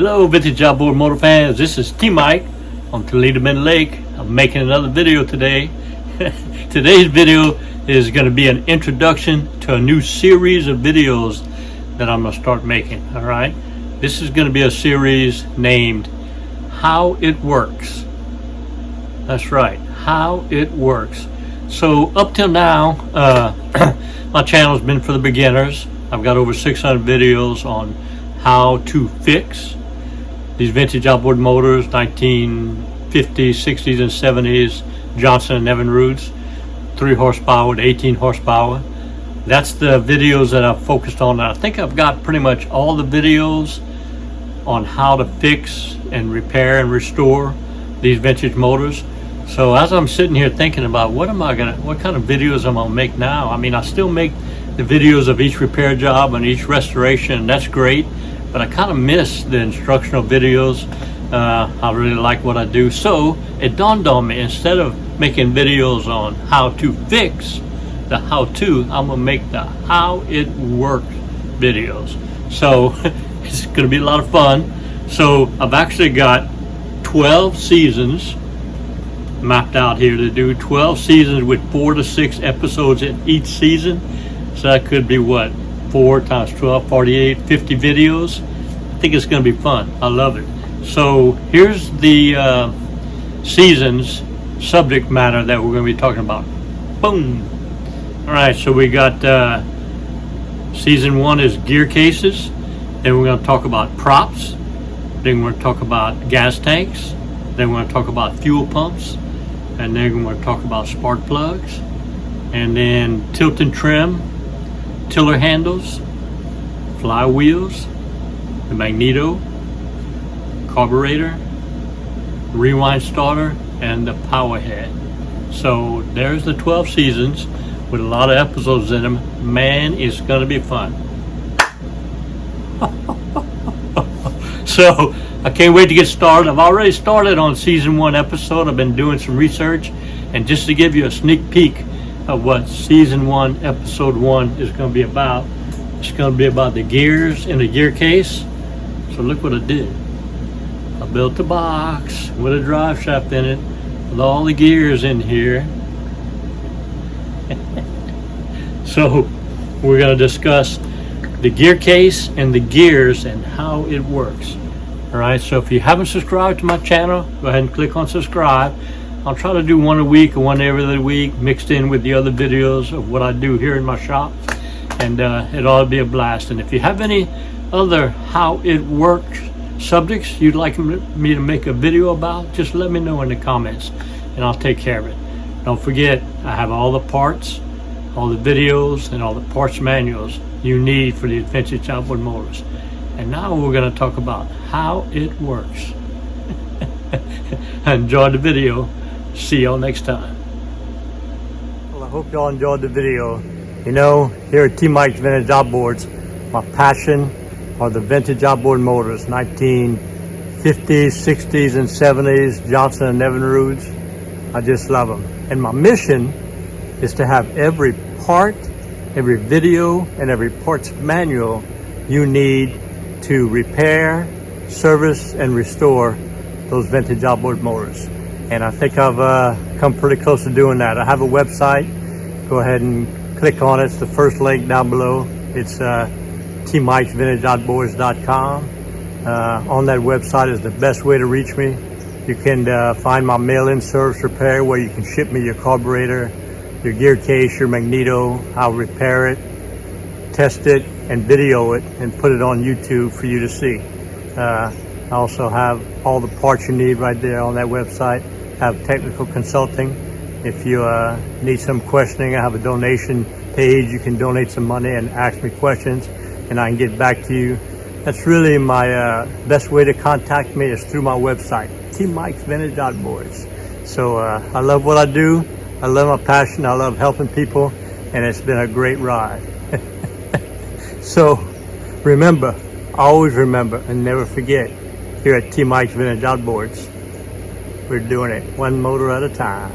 Hello vintage outboard motor fans, this is T-Mike on Toledo Bend Lake. I'm making another video today. Today's video is going to be an introduction to a new series of videos that I'm going to start making. Alright, this is going to be a series named How It Works. That's right, How It Works. So up till now, my channel's been for the beginners. I've got over 600 videos on how to fix these vintage outboard motors, 1950s, 60s, and 70s Johnson and Evinrudes, 3 horsepower to 18 horsepower. That's the videos that I've focused on. I think I've got pretty much all the videos on how to fix and repair and restore these vintage motors. So as I'm sitting here thinking about what kind of videos I'm gonna make now. I mean, I still make the videos of each repair job and each restoration, and that's great, but I kind of miss the instructional videos. I really like what I do. So it dawned on me, instead of making videos on how to fix the how-to, I'm gonna make the how it works videos. So it's gonna be a lot of fun. So I've actually got 12 seasons mapped out here to do 12 seasons with 4 to 6 episodes in each season. So that could be what, 4 times 12, 48, 50 videos. I think it's going to be fun. I love it. So here's the seasons subject matter that we're going to be talking about. Boom. All right, so we got season 1 is gear cases. Then we're going to talk about props. Then we're going to talk about gas tanks. Then we're going to talk about fuel pumps. And then we're going to talk about spark plugs. And then tilt and trim, tiller handles, flywheels, the magneto, carburetor, rewind starter, and the power head. So there's the 12 seasons with a lot of episodes in them. Man, it's gonna be fun. So I can't wait to get started. I've already started on season 1 episode. I've been doing some research, and just to give you a sneak peek of what season 1 episode 1 is going to be about, it's going to be about the gears in the gear case. So look what I did. I built a box with a drive shaft in it with all the gears in here. So we're going to discuss the gear case and the gears and how it works. Alright, so if you haven't subscribed to my channel, go ahead and click on subscribe. I'll try to do one a week or one every other week, mixed in with the other videos of what I do here in my shop, and it ought to be a blast. And if you have any other how it works subjects you'd like me to make a video about, just let me know in the comments and I'll take care of it. Don't forget, I have all the parts, all the videos, and all the parts manuals you need for these vintage outboard motors. And now we're going to talk about how it works. Enjoy the video. See y'all next time. Well, I hope y'all enjoyed the video. You know, here at T-Mike's Vintage Outboards, my passion are the vintage outboard motors, 1950s, 60s, and 70s, Johnson and Evinrudes. I just love them. And my mission is to have every part, every video, and every parts manual you need to repair, service, and restore those vintage outboard motors. And I think I've come pretty close to doing that. I have a website. Go ahead and click on it. It's the first link down below. It's tmikesvintageoutboards.com. On that website is the best way to reach me. You can find my mail-in service repair, where you can ship me your carburetor, your gear case, your magneto. I'll repair it, test it, and video it, and put it on YouTube for you to see. I also have all the parts you need right there on that website. I have technical consulting. If you need some questioning, I have a donation page. You can donate some money and ask me questions, and I can get back to you. That's really my best way to contact me, is through my website, T-Mike's Vintage Outboards. So I love what I do. I love my passion. I love helping people, and it's been a great ride. So remember, always remember, and never forget, here at T-Mike's Vintage Outboards, we're doing it one motor at a time.